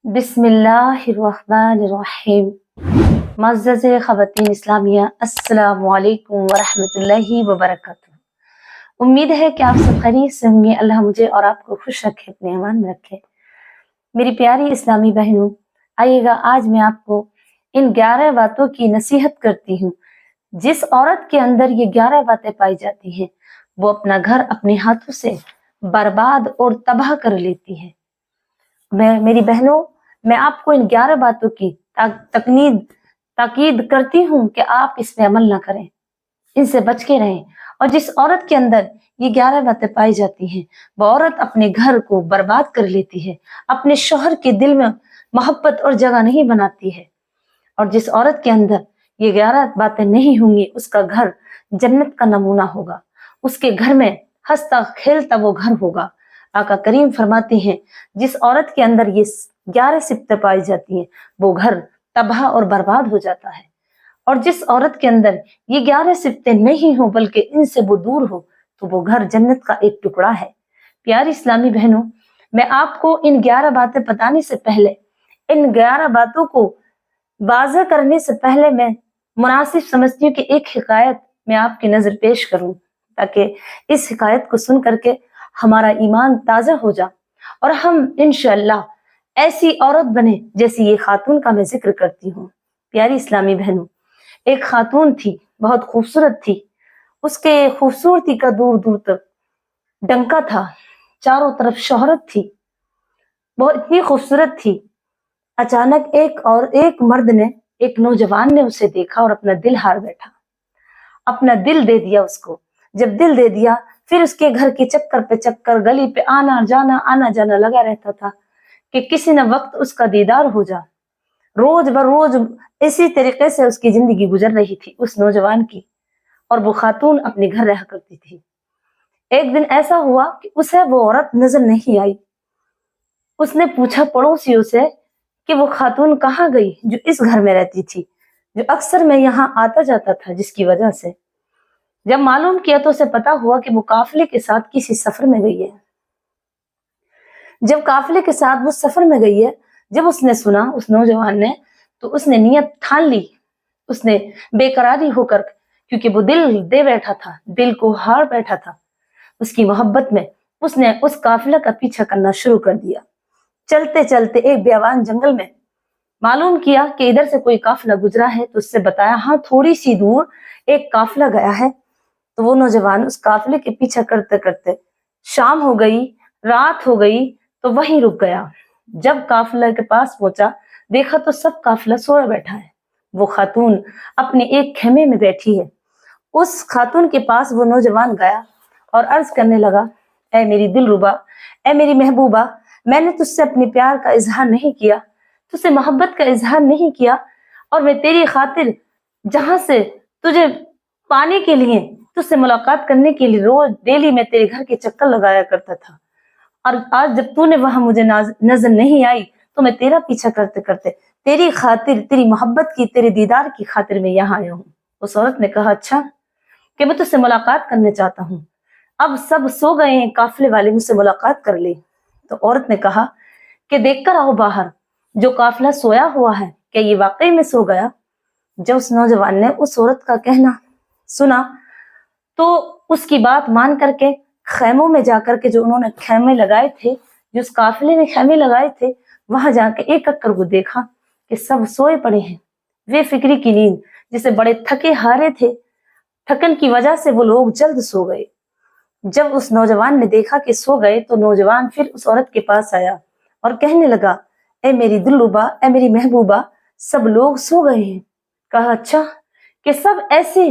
بسم اللہ الرحمن الرحیم۔ معزز خواتین اسلامیہ، السلام علیکم ورحمۃ اللہ وبرکاتہ۔ امید ہے کہ آپ سب خیریت سے ہوں گے۔ اللہ مجھے اور آپ کو خوش رکھے، اپنے ایمان میں رکھے۔ میری پیاری اسلامی بہنوں، آئیے گا آج میں آپ کو ان 11 باتوں کی نصیحت کرتی ہوں۔ جس عورت کے اندر یہ 11 باتیں پائی جاتی ہیں، وہ اپنا گھر اپنے ہاتھوں سے برباد اور تباہ کر لیتی ہے۔ میری بہنوں، میں آپ کو ان 11 باتوں کی تاکید کرتی ہوں کہ آپ اس پہ عمل نہ کریں، ان سے بچ کے رہیں۔ اور جس عورت کے اندر یہ 11 باتیں پائی جاتی ہیں، وہ عورت اپنے گھر کو برباد کر لیتی ہے، اپنے شوہر کے دل میں محبت اور جگہ نہیں بناتی ہے۔ اور جس عورت کے اندر یہ 11 باتیں نہیں ہوں گی، اس کا گھر جنت کا نمونہ ہوگا، اس کے گھر میں ہنستا کھیلتا وہ گھر ہوگا۔ آقا کریم فرماتے ہیں، جس عورت کے اندر یہ 11 صفتیں پائی جاتی ہیں، وہ گھر تباہ اور برباد ہو جاتا ہے۔ اور جس عورت کے اندر یہ 11 صفتیں نہیں ہوں بلکہ ان سے وہ دور ہو، تو وہ گھر جنت کا ایک ٹکڑا ہے۔ پیاری اسلامی بہنوں، میں آپ کو ان 11 باتیں بتانے سے پہلے، ان 11 باتوں کو واضح کرنے سے پہلے، میں مناسب سمجھتی ہوں کہ ایک حکایت میں آپ کی نظر پیش کروں، تاکہ اس حکایت کو سن کر کے ہمارا ایمان تازہ ہو جا اور ہم انشاءاللہ ایسی عورت بنے جیسی یہ خاتون کا میں ذکر کرتی ہوں۔ پیاری اسلامی بہنوں، ایک خاتون تھی، بہت خوبصورت تھی۔ اس کے خوبصورتی کا دور دور تک ڈنکا تھا، چاروں طرف شہرت تھی، وہ اتنی خوبصورت تھی۔ اچانک ایک مرد نے، ایک نوجوان نے اسے دیکھا اور اپنا دل ہار بیٹھا، اپنا دل دے دیا اس کو۔ جب دل دے دیا، پھر اس کے گھر کے چکر پہ چکر، گلی پہ آنا جانا لگا رہتا تھا کہ کسی نہ وقت اس کا دیدار ہو جا۔ روز بروز اسی طریقے سے اس کی زندگی گزر رہی تھی اس نوجوان کی، اور وہ خاتون اپنے گھر رہا کرتی تھی۔ ایک دن ایسا ہوا کہ اسے وہ عورت نظر نہیں آئی۔ اس نے پوچھا پڑوسیوں سے کہ وہ خاتون کہاں گئی جو اس گھر میں رہتی تھی، جو اکثر میں یہاں آتا جاتا تھا، جس کی وجہ سے جب معلوم کیا تو اسے پتا ہوا کہ وہ قافلے کے ساتھ کسی سفر میں گئی ہے۔ جب قافلے کے ساتھ وہ سفر میں گئی ہے، جب اس نے سنا، اس نوجوان نے، تو اس نے نیت ٹھان لی۔ اس نے بے قراری ہو کر، کیونکہ وہ دل دے بیٹھا تھا، دل کو ہار بیٹھا تھا اس کی محبت میں، اس نے اس قافلہ کا پیچھا کرنا شروع کر دیا۔ چلتے چلتے ایک بیابان جنگل میں معلوم کیا کہ ادھر سے کوئی قافلہ گزرا ہے، تو اس سے بتایا ہاں تھوڑی سی دور ایک قافلہ گیا ہے۔ تو وہ نوجوان اس قافلے کے پیچھا کرتے کرتے شام ہو گئی، رات ہو گئی، تو وہیں رک گیا۔ جب قافلہ کے پاس پہنچا، دیکھا تو سب قافلہ سویا بیٹھا ہے، وہ خاتون اپنے ایک خیمے میں بیٹھی ہے۔ اس خاتون کے پاس وہ نوجوان گیا اور عرض کرنے لگا، اے میری دلربا، اے میری محبوبہ، میں نے تجھ سے اپنے پیار کا اظہار نہیں کیا، تجھ سے محبت کا اظہار نہیں کیا، اور میں تیری خاطر جہاں سے تجھے پانے کے لیے، تجھ سے ملاقات کرنے کے لیے روز ڈیلی میں تیرے گھر کے چکر لگایا کرتا تھا، اور آج جب تو نے وہاں مجھے نظر نہیں آئی، تو میں تیرا پیچھا کرتے کرتے تیری خاطر، تیری محبت کی، تیرے دیدار کی خاطر میں یہاں آیا ہوں۔ اس عورت نے کہا، اچھا کہ میں تجھ سے ملاقات کرنے چاہتا ہوں، اب سب سو گئے ہیں، قافلے والے مجھ سے ملاقات کر لے۔ تو عورت نے کہا کہ دیکھ کر آؤ باہر، جو قافلہ سویا ہوا ہے کہ یہ واقعی میں سو گیا؟ جب اس نوجوان نے اس عورت کا کہنا سنا، تو اس کی بات مان کر کے خیموں میں جا کر کے، جو انہوں نے خیمے لگائے تھے، جو اس قافلے نے خیمے لگائے تھے، وہاں جا کے ایک ایک کر وہ دیکھا کہ سب سوئے پڑے ہیں، بے فکری کی نیند، جسے بڑے تھکے ہارے تھے، تھکن کی وجہ سے وہ لوگ جلد سو گئے۔ جب اس نوجوان نے دیکھا کہ سو گئے، تو نوجوان پھر اس عورت کے پاس آیا اور کہنے لگا، اے میری دلربا، اے میری محبوبہ، سب لوگ سو گئے ہیں۔ کہا، اچھا کہ سب ایسے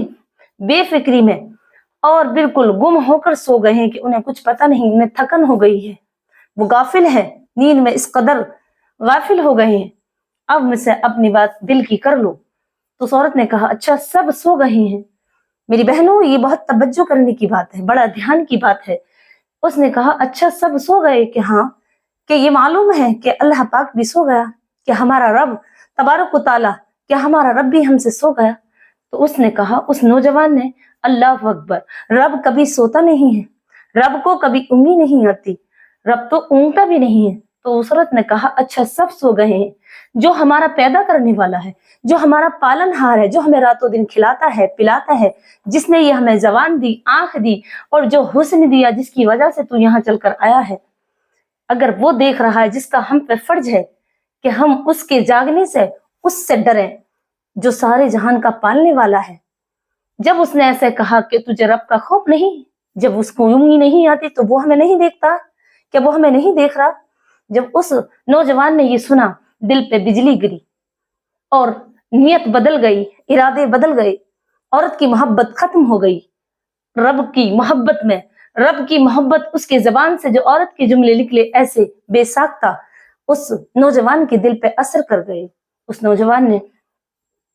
بے فکری میں اور بالکل گم ہو کر سو گئے ہیں کہ انہیں کچھ پتہ نہیں، انہیں تھکن ہو گئی ہے، وہ غافل ہے، نیند میں اس قدر غافل ہو گئے ہیں، اب مجھ سے اپنی بات دل کی کر لو۔ تو اس عورت نے کہا، اچھا سب سو گئے ہیں۔ میری بہنوں، یہ بہت توجہ کرنے کی بات ہے، بڑا دھیان کی بات ہے۔ اس نے کہا، اچھا سب سو گئے؟ کہ ہاں، کہ یہ معلوم ہے کہ اللہ پاک بھی سو گیا، کہ ہمارا رب تبارک و تعالیٰ، کہ ہمارا رب بھی ہم سے سو گیا؟ تو اس نے کہا، اس نوجوان نے، اللہ اکبر، رب کبھی سوتا نہیں ہے، رب کو کبھی اونگی نہیں آتی، رب تو اونگتا بھی نہیں ہے، تو उस औरत ने कहा, अच्छा सब सो गए हैं, जो हमारा पैदा करने वाला है, जो हमारा पालनहार है, जो हमें रातों दिन खिलाता है पिलाता है, जिसने ये हमें जबान दी, आंख दी और जो हुस्न दिया, जिसकी वजह से तू यहाँ चलकर आया है, अगर वो देख रहा है, जिसका हम पे फर्ज है कि हम उसके जागने से उससे डरें जो सारे जहान का पालने वाला है। जब उसने ऐसे कहा कि तुझे रब का खौफ नहीं, जब उसको यूं ही नहीं आती तो वो हमें नहीं देखता, क्या वो हमें नहीं देख रहा? जब उस नौजवान ने ये सुना, दिल पे बिजली गिरी और नियत बदल गई, इरादे बदल गए, औरत की मोहब्बत खत्म हो गई। रब की मोहब्बत में, रब की मोहब्बत उसके जबान से जो औरत के जुमले निकले ऐसे बेसाख्ता उस नौजवान के दिल पे असर कर गए। उस नौजवान ने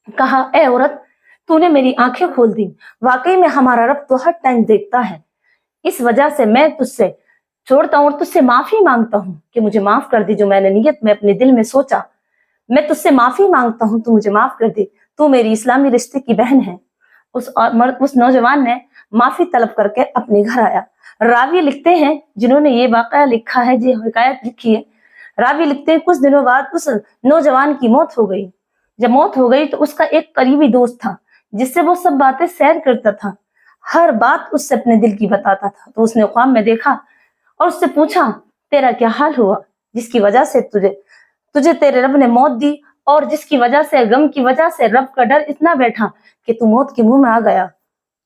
कहा, ए औरत, तूने मेरी आंखें खोल दी, वाकई में हमारा रब तो हर टाइम देखता है, इस वजह से मैं तुझसे छोड़ता हूँ और तुझसे माफी मांगता हूँ कि मुझे माफ कर दी, जो मैंने नियत में अपने दिल में सोचा, मैं तुझसे माफी मांगता हूँ, तू मुझे माफ कर दे, तू मेरी इस्लामी रिश्ते की बहन है। उस नौजवान ने माफी तलब करके अपने घर आया। रावी लिखते हैं, जिन्होंने ये वाकया लिखा है, ये हिकायत लिखी है, रावी लिखते हैं कुछ दिनों बाद उस नौजवान की मौत हो गई। जब मौत हो गई तो उसका एक करीबी दोस्त था जिससे वो सब बातें शेयर करता था, हर बात उससे अपने दिल की बताता था। तो उसने ख्वाब में देखा और उससे पूछा, तेरा क्या हाल हुआ, जिसकी वजह से तुझे तेरे रब ने मौत दी और जिसकी वजह से, गम की वजह से रब का डर इतना बैठा कि तू मौत के मुंह में आ गया,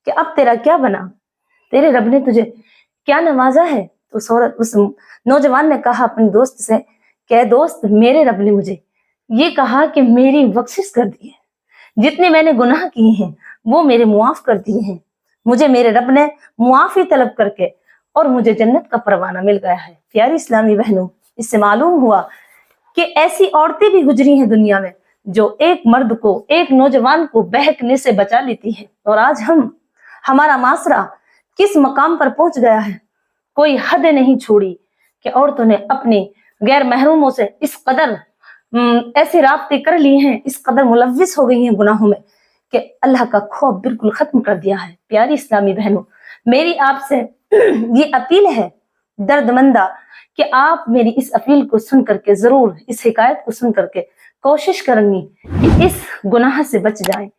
कि अब तेरा क्या बना, तेरे रब ने तुझे क्या नवाजा है? तो उस नौजवान ने कहा अपने दोस्त से, क्या दोस्त, मेरे रब ने मुझे ये कहा कि मेरी बख्शिश कर दी है, जितने मैंने गुनाह किए हैं वो मेरे मुआफ कर दिए हैं, मुझे मेरे रब ने मुआफी तलब करके और मुझे जन्नत का परवाना मिल गया है। प्यारी इस्लामी बहनों, इससे मालूम हुआ कि ऐसी औरतें भी गुजरी हैं दुनिया में जो एक मर्द को, एक नौजवान को बहकने से बचा लेती है। और आज हमारा मासरा किस मकाम पर पहुंच गया है, कोई हद नहीं छोड़ी कि औरतों ने अपने गैर महरूमों से इस कदर ऐसे राब्ते कर लिए हैं, इस कदर मुलव्विस हो गई हैं गुनाहों में कि अल्लाह का खौफ बिल्कुल खत्म कर दिया है। प्यारी इस्लामी बहनों, मेरी आपसे ये अपील है दर्दमंदा कि आप मेरी इस अपील को सुन करके, जरूर इस हिकायत को सुन करके कोशिश करेंगी कि इस गुनाह से बच जाएं,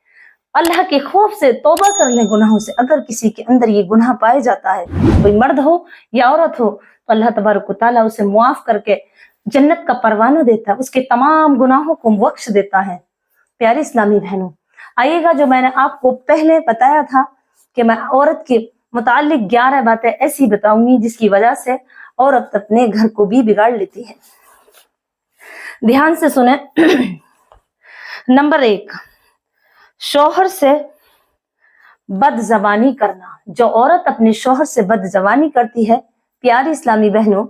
अल्लाह के खौफ से तौबा कर लें गुनाहों से। अगर किसी के अंदर ये गुनाह पाया जाता है, कोई मर्द हो या औरत हो, तो अल्लाह तबारक व तआला उसे मुआफ करके जन्नत का परवाना देता है, उसके तमाम गुनाहों को बख्श देता है। प्यारी इस्लामी बहनों, आइएगा, जो मैंने आपको पहले बताया था कि मैं औरत के मुतालिक 11 बातें ऐसी बताऊंगी जिसकी वजह से औरत अपने घर को भी बिगाड़ लेती है। ध्यान से सुने। नंबर 1, शौहर से बदजबानी करना। जो औरत अपने शौहर से बदजबानी करती है, प्यारी इस्लामी बहनों,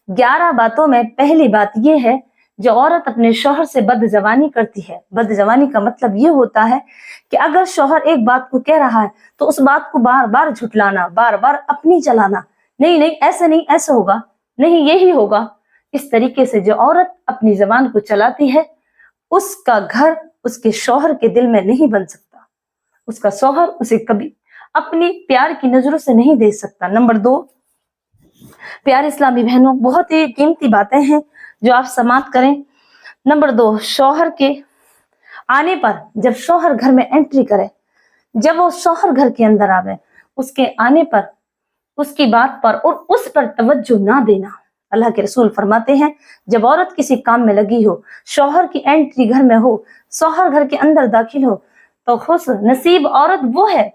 11 बातों में पहली बात यह है, जो औरत अपने शौहर से बदजबानी करती है। बदजबानी का मतलब ये होता है कि अगर शौहर एक बात को कह रहा है तो उस बात को बार बार झुटलाना, बार बार अपनी चलाना, नहीं नहीं ऐसे नहीं, ऐसा होगा, नहीं यही होगा। इस तरीके से जो औरत अपनी जबान को चलाती है, उसका घर उसके शौहर के दिल में नहीं बन सकता, उसका शौहर उसे कभी अपनी प्यार की नजरों से नहीं देख सकता। नंबर 2, प्यारे इस्लामी बहनों, बहुत ही कीमती बातें हैं जो आप समाप्त करें। नंबर 2, शौहर के आने पर, जब शौहर घर में एंट्री करे, जब वो शौहर घर के अंदर आवे, उसके आने पर उसकी बात पर और उस पर तवज्जो ना देना। अल्लाह के रसूल फरमाते हैं, जब औरत किसी काम में लगी हो, शौहर की एंट्री घर में हो, शौहर घर के अंदर दाखिल हो, तो खुश नसीब औरत वो है,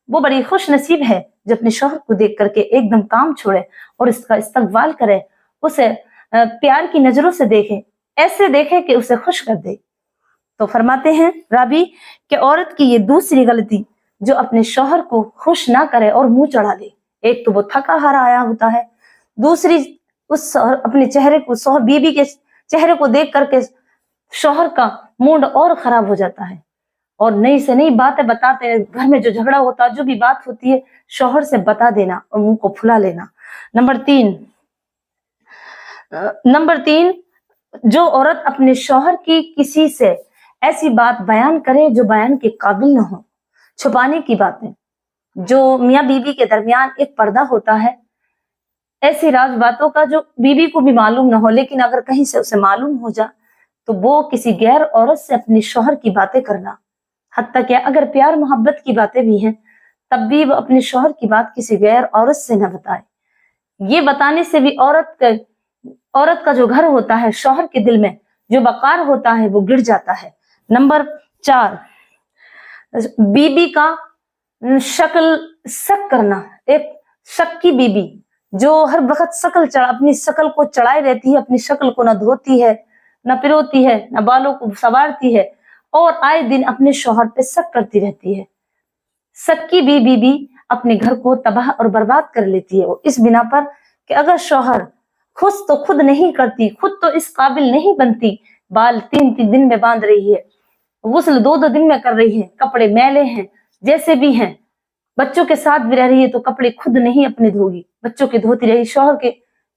वो बड़ी खुश नसीब है जो अपने शौहर को देख करके एकदम काम छोड़े और इसका इस्तकबाल करे, उसे प्यार की नजरों से देखे, ऐसे देखे कि उसे खुश कर दे। तो फरमाते हैं राबी कि औरत की ये दूसरी गलती जो अपने शौहर को खुश ना करे और मुंह चढ़ा ले। एक तो वो थका हारा आया होता है, दूसरी उस अपने चेहरे को, बीबी के चेहरे को देख करके शौहर का मूड और खराब हो जाता है और नई से नई बातें बताते हैं। घर में जो झगड़ा होता है, जो भी बात होती है, शौहर से बता देना और मुंह को फुला लेना। नंबर 3, जो औरत अपने शौहर की किसी से ऐसी बात बयान करे जो बयान के काबिल न हो, छुपाने की बातें, जो मियाँ बीवी के दरमियान एक पर्दा होता है, ऐसी राज बातों का जो बीवी को भी मालूम ना हो, लेकिन अगर कहीं से उसे मालूम हो जा तो वो किसी गैर औरत से अपने शौहर की बातें करना, हत्ता कि अगर प्यार मोहब्बत की बातें भी हैं तब भी वो अपने शौहर की बात किसी गैर औरत से न बताए। ये बताने से भी औरत का जो घर होता है, शौहर के दिल में जो वकार होता है वो गिर जाता है। नंबर 4, बीबी का शक करना। एक शक की बीबी जो हर वक्त अपनी शकल को चढ़ाए रहती है, अपनी शक्ल को न धोती है, न पिरोती है, न बालों को संवारती है और आए दिन अपने शौहर पे शक करती रहती है। शक की बीबी अपने घर को तबाह और बर्बाद कर लेती है, इस बिना पर कि अगर शौहर खुद तो खुद नहीं करती, खुद तो इस काबिल नहीं बनती, बाल 3-3 दिन में बांध रही है, गुस्ल 2-2 दिन में कर रही है, कपड़े मैले हैं जैसे भी हैं, बच्चों के साथ भी रह रही है तो कपड़े खुद नहीं अपने धोगी, बच्चों के धोती रही, शौहर के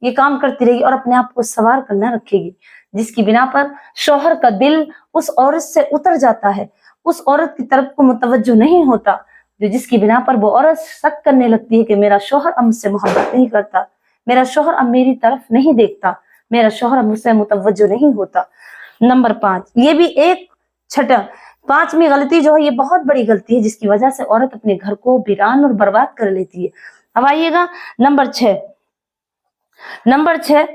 ये काम करती रही और अपने आप को सवार कर न रखेगी, जिसकी बिना पर शौहर का दिल उस औरत से उतर जाता है, उस औरत की तरफ को मुतवज्जो नहीं होता, जो जिसकी बिना पर वो औरत शक करने लगती है कि मेरा शौहर अब मुझसे मोहब्बत नहीं करता, मेरा शौहर अब मेरी तरफ नहीं देखता, मेरा शौहर अब मुझसे मुतवज्जो नहीं होता। नंबर 5, ये भी एक छठा 5वीं गलती जो है ये बहुत बड़ी गलती है, जिसकी वजह से औरत अपने घर को वीरान और बर्बाद कर लेती है। अब आइएगा नंबर 6। नंबर 6,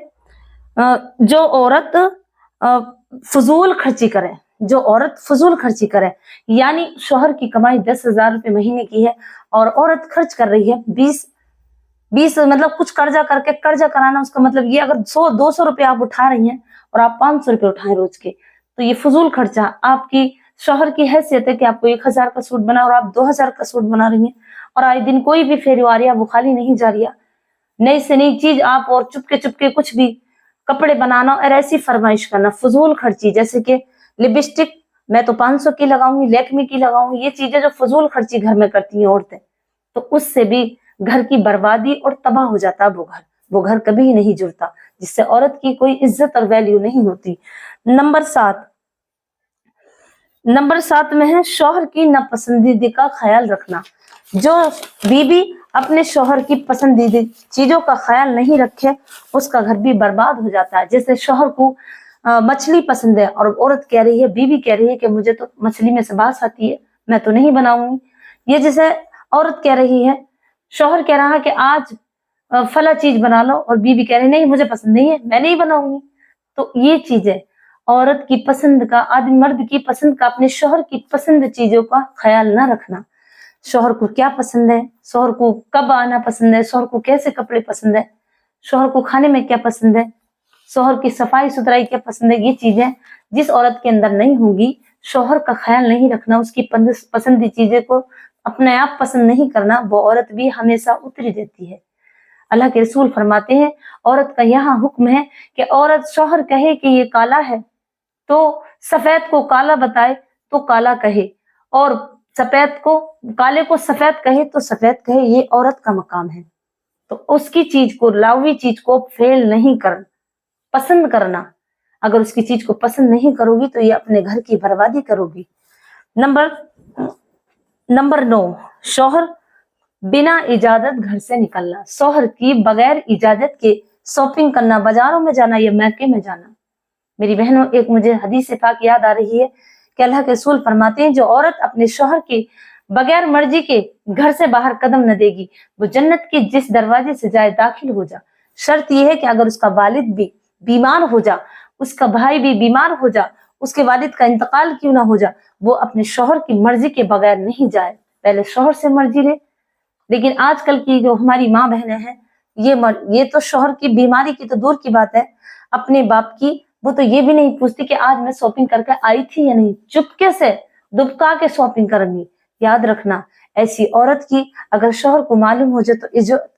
जो औरत फजूल खर्ची करे, जो औरत फजूल खर्ची करे, यानी शौहर की कमाई 10,000 रुपए महीने की है और औरत खर्च कर रही है 20 मतलब कुछ कर्जा करके, कर्जा कराना उसका मतलब ये अगर 100-200 रुपए आप उठा रही हैं और आप 500 रुपए उठाएं रोज के, तो ये फजूल खर्चा। आपकी शौहर की हैसियत है कि आपको 1,000 का सूट बना और आप 2,000 का सूट बना रही हैं और आए दिन कोई भी फेरी आ रही है वो खाली नहीं जा रही है, नई से नई चीज आप और चुपके कुछ भी कपड़े बनाना और ऐसी फरमाइश करना, फजूल खर्ची। जैसे कि लिपस्टिक मैं तो 500 की लगाऊंगी, लैक्मे की लगाऊंगी, ये चीजें जो फजूल खर्ची घर में करती हैं औरतें, तो उससे भी घर की बर्बादी और तबाह हो जाता है वो घर कभी नहीं जुड़ता, जिससे औरत की कोई इज्जत और वैल्यू नहीं होती। नंबर 7 में है शौहर की नापसंदीदा का ख्याल रखना। जो बीबी अपने शौहर की पसंदीदा चीजों का ख्याल नहीं रखे उसका घर भी बर्बाद हो जाता है। जैसे शौहर को मछली पसंद है और औरत कह रही है, बीवी कह रही है कि मुझे तो मछली में से बास आती है, मैं तो नहीं बनाऊंगी। ये जैसे औरत कह रही है, शौहर कह रहा है कि आज फला चीज बना लो और बीवी कह रही नहीं मुझे पसंद नहीं है, मैं नहीं बनाऊंगी। तो ये चीजें औरत की पसंद का, आदमी मर्द की पसंद का, अपने शौहर की पसंद चीजों का ख्याल न रखना। शौहर को क्या पसंद है, शौहर को कब आना पसंद है, शौहर को कैसे कपड़े पसंद है, शौहर को खाने में क्या पसंद है, शौहर की सफाई सुथराई क्या पसंद है, ये चीजें जिस औरत के अंदर नहीं होंगी, शौहर का ख्याल नहीं रखना, उसकी पसंदी चीजें को अपने आप पसंद नहीं करना, वो औरत भी हमेशा उतरी देती है। अल्लाह के रसूल फरमाते हैं, औरत का यहाँ हुक्म है कि औरत शौहर कहे कि ये काला है तो सफेद को काला बताए तो काला कहे, और काले को सफेद कहे तो सफेद कहे, ये औरत का मकाम है। तो उसकी चीज को, लावी चीज को फेल नहीं करना, पसंद करना। अगर उसकी चीज को पसंद नहीं करोगी तो ये अपने घर की बर्बादी करोगी। नंबर 9, शौहर बिना इजाजत घर से निकलना। शौहर की बगैर इजाजत के शॉपिंग करना, बाजारों में जाना या मैके में जाना। मेरी बहनों, एक मुझे हदीस पाक याद आ रही है कि अल्लाह के रसूल फरमाते हैं, जो औरत अपने शौहर के बगैर मर्जी के घर से बाहर कदम न देगी, वो जन्नत के जिस दरवाजे से जाए दाखिल हो जा। शर्त यह है कि अगर उसका वालिद भी बीमार हो जा, उसका भाई भी बीमार हो जा, उसके वालिद का इंतकाल क्यों ना हो जा, वो अपने शौहर की मर्जी के बगैर नहीं जाए, पहले शौहर से मर्जी ले। लेकिन आजकल की जो हमारी माँ बहनें हैं, ये तो शौहर की बीमारी की तो दूर की बात है, अपने बाप की वो तो ये भी नहीं पूछती कि आज मैं शॉपिंग करके आई थी या नहीं, चुपके से दुबका के शॉपिंग करेंगी। याद रखना, ऐसी औरत की अगर शौहर को मालूम हो जाए तो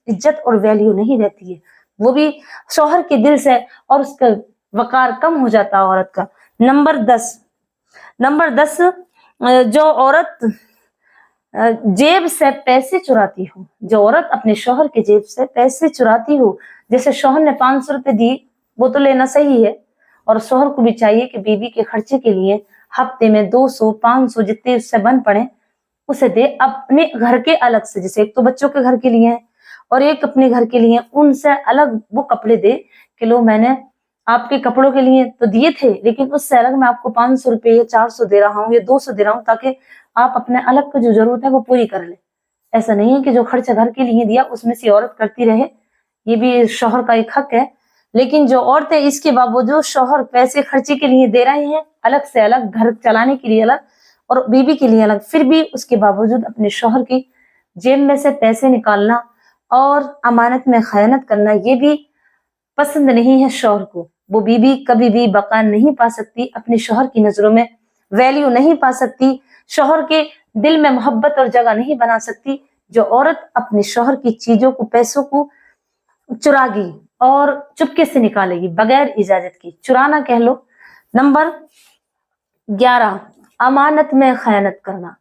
इज्जत और वैल्यू नहीं रहती है, वो भी शौहर के दिल से और उसका वकार कम हो जाता है औरत का। नंबर 10, जो औरत जेब से पैसे चुराती हो, जो औरत अपने शौहर के जेब से पैसे चुराती हो, जैसे शौहर ने 500 रुपए दी, वो तो लेना सही है, और शौहर को भी चाहिए कि बीवी के खर्चे के लिए हफ्ते में 200-500 जितने उससे बन पड़े उसे दे, अपने घर के अलग से। जैसे एक तो बच्चों के घर के लिए है اور ایک اپنے گھر کے لیے ان سے الگ وہ کپڑے دے کہ لو میں نے آپ کے کپڑوں کے لیے تو دیے تھے لیکن اس سے الگ میں آپ کو 500 روپے یا 400 دے رہا ہوں یا 200 دے رہا ہوں تاکہ آپ اپنے الگ کا جو ضرورت ہے وہ پوری کر لیں. ایسا نہیں ہے کہ جو خرچہ گھر کے لیے دیا اس میں سے عورت کرتی رہے, یہ بھی شوہر کا ایک حق ہے. لیکن جو عورتیں اس کے باوجود شوہر پیسے خرچے کے لیے دے رہے ہیں الگ سے الگ, گھر چلانے کے لیے الگ اور بیوی کے لیے الگ, پھر بھی اس کے باوجود اپنے شوہر کی جیب میں سے پیسے نکالنا اور امانت میں خیانت کرنا یہ بھی پسند نہیں ہے شوہر کو. وہ بیوی کبھی بھی بقا نہیں پا سکتی, اپنے شوہر کی نظروں میں ویلیو نہیں پا سکتی, شوہر کے دل میں محبت اور جگہ نہیں بنا سکتی. جو عورت اپنے شوہر کی چیزوں کو پیسوں کو چرا گی اور چپکے سے نکالے گی بغیر اجازت کی, چرانا کہہ لو. نمبر 11, امانت میں خیانت کرنا.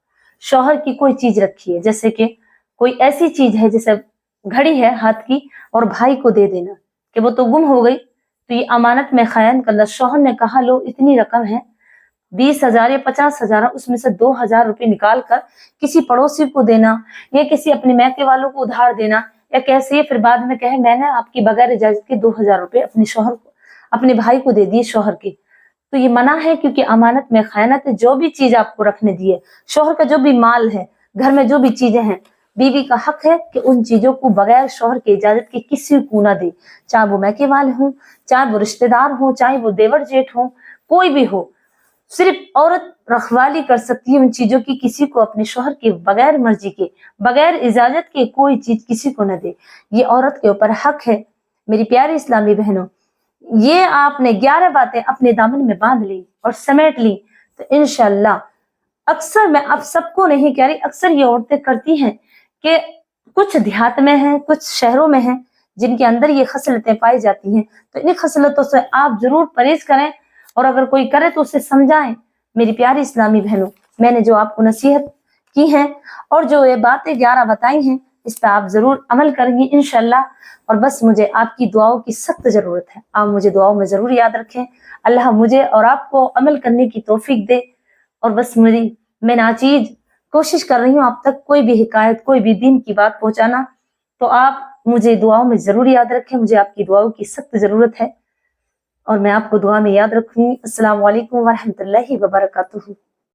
شوہر کی کوئی چیز رکھی ہے, جیسے کہ کوئی ایسی چیز ہے جیسے گھڑی ہے ہاتھ کی اور بھائی کو دے دینا کہ وہ تو گم ہو گئی, تو یہ امانت میں خیانت کرنا. شوہر نے کہا لو اتنی رقم ہے 20,000 یا 50,000, اس میں سے 2,000 روپے نکال کر کسی پڑوسی کو دینا یا کسی اپنے میکے والوں کو ادھار دینا, یا کیسے پھر بعد میں کہے میں نے آپ کی بغیر اجازت کے 2,000 روپے اپنے شوہر کو اپنے بھائی کو دے دیے شوہر کے, تو یہ منع ہے کیونکہ امانت میں خیانت ہے. جو بھی چیز آپ کو رکھنے دی ہے, شوہر کا جو بھی مال ہے, گھر میں جو بھی چیزیں ہیں, بیوی کا حق ہے کہ ان چیزوں کو بغیر شوہر کی اجازت کے کسی کو نہ دے, چاہے وہ میکے والے ہوں, چاہے وہ رشتے دار ہوں, چاہے وہ دیور جیٹھ ہوں, کوئی بھی ہو. صرف عورت رکھوالی کر سکتی ہے ان چیزوں کی, کسی کو اپنے شوہر کے بغیر مرضی کے بغیر اجازت کے کوئی چیز کسی کو نہ دے. یہ عورت کے اوپر حق ہے. میری پیاری اسلامی بہنوں, یہ آپ نے 11 باتیں اپنے دامن میں باندھ لی اور سمیٹ لی تو انشاءاللہ, اکثر میں اب سب کو نہیں کہہ رہی, اکثر یہ عورتیں کرتی ہیں کہ کچھ دیہات میں ہیں, کچھ شہروں میں ہیں جن کے اندر یہ خصلتیں پائی جاتی ہیں, تو ان خصلتوں سے آپ ضرور پرہیز کریں اور اگر کوئی کرے تو اسے سمجھائیں. میری پیاری اسلامی بہنوں, میں نے جو آپ کو نصیحت کی ہیں اور جو یہ باتیں 11 بتائی ہیں اس پہ آپ ضرور عمل کریں گی انشاءاللہ. اور بس مجھے آپ کی دعاؤں کی سخت ضرورت ہے, آپ مجھے دعاؤں میں ضرور یاد رکھیں. اللہ مجھے اور آپ کو عمل کرنے کی توفیق دے. اور بس میں ناچیز کوشش کر رہی ہوں آپ تک کوئی بھی حکایت, کوئی بھی دین کی بات پہنچانا, تو آپ مجھے دعاؤں میں ضرور یاد رکھیں. مجھے آپ کی دعاؤں کی سخت ضرورت ہے اور میں آپ کو دعا میں یاد رکھوں گی. السلام علیکم ورحمۃ اللہ وبرکاتہ.